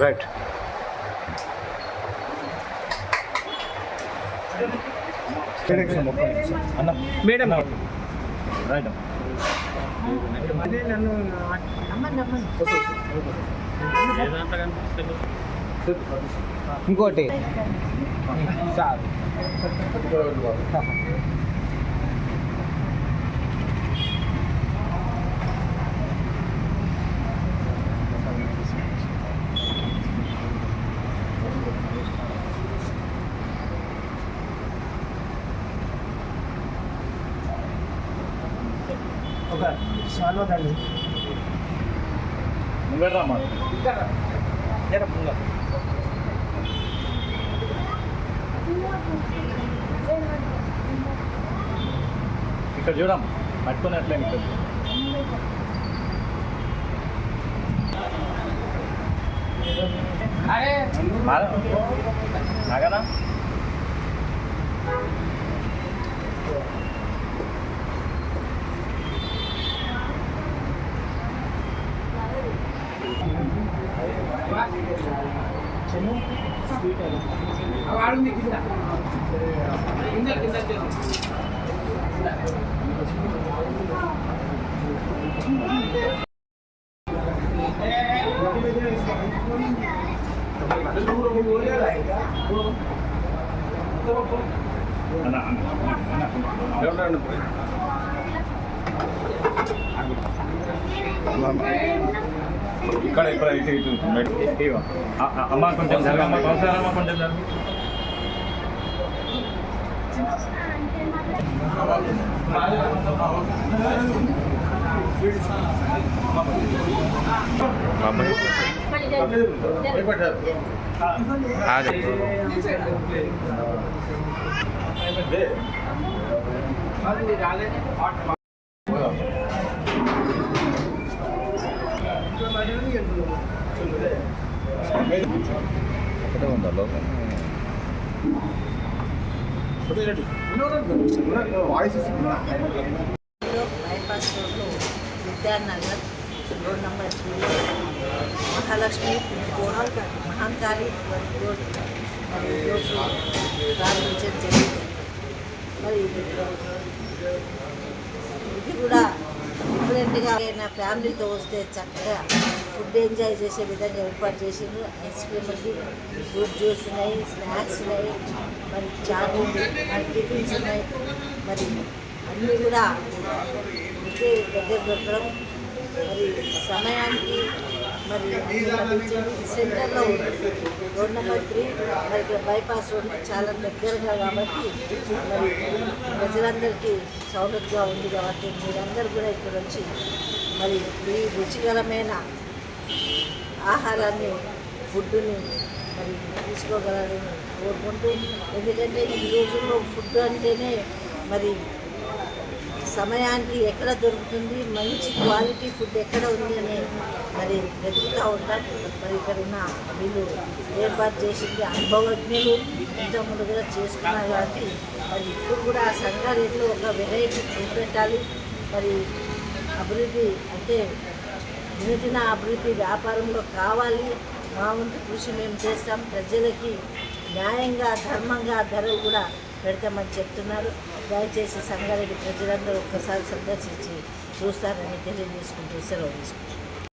Right అన్న madam right ఇంకోటి sir ఒక సాల్వదండి ముంగరమ్మా ఇక్కడ చూడమ్మా పట్టుకుని అట్లే ఇక్కడ నాగనా ఇక్కడ ఇక్కడ ఇటు ఇటు అమ్మ కొంచెం జరగమ్మ సంవత్సరాలమ్మ కొంచెం జరగ బైపాస్ రోడ్లో Vidyanagar road number 3 Mahalakshmi Mahankali road మరి ఈరోజు ప్రారంభించడం జరిగింది. మరి ఇది కూడా డిఫరెంట్గా నా ఫ్యామిలీతో వస్తే చక్కగా ఫుడ్ ఎంజాయ్ చేసే విధంగా ఏర్పాటు చేసిండ్రు. ఐస్ క్రీమ్ ఉంది, ఫ్రూట్ జ్యూస్ ఉన్నాయి, స్నాక్స్ ఉన్నాయి, మరి చాట్ ఉంది, మరి టిఫిన్స్ ఉన్నాయి. మరి అన్నీ కూడా ఒకే దగ్గర దొరకడం మరి సమయానికి మరి సెంటర్లో ఉంది. రోడ్ నెంబర్ 3 మరి ఇక్కడ బైపాస్ రోడ్ చాలా దగ్గరగా కాబట్టి మరి ప్రజలందరికీ సౌలభ్యంగా ఉంది కాబట్టి మీరందరూ కూడా ఇక్కడ వచ్చి మరి ఈ రుచికరమైన ఆహారాన్ని ఫుడ్ని మరి తీసుకోగలరని కోరుకుంటూ, ఎందుకంటే ఈ రోజుల్లో ఫుడ్ అంటేనే మరి సమయానికి ఎక్కడ దొరుకుతుంది, మంచి క్వాలిటీ ఫుడ్ ఎక్కడ ఉంది అని మరి వెతుకుతూ ఉంటారు. మరి ఇక్కడ ఉన్న వీళ్ళు ఏర్పాటు చేసింది అనుభవజ్ఞులు, ఇంతకుముందు కూడా చేసుకున్నారు కాబట్టి మరి ఇప్పుడు కూడా ఆ సంగారెడ్డిలో ఒక వెరైటీ చూపెట్టాలి. మరి అభివృద్ధి అంటే దినదిన అభివృద్ధి వ్యాపారంలో కావాలి. మా వంతు కృషి మేము చేస్తాం. ప్రజలకి న్యాయంగా ధర్మంగా ధరలు కూడా పెడతామని చెప్తున్నారు. దయచేసి సంగారెడ్డి ప్రజలందరూ ఒక్కసారి సందర్శించి చూస్తారని తెలియజేసుకుంటూ సెలవు తీసుకుంటారు.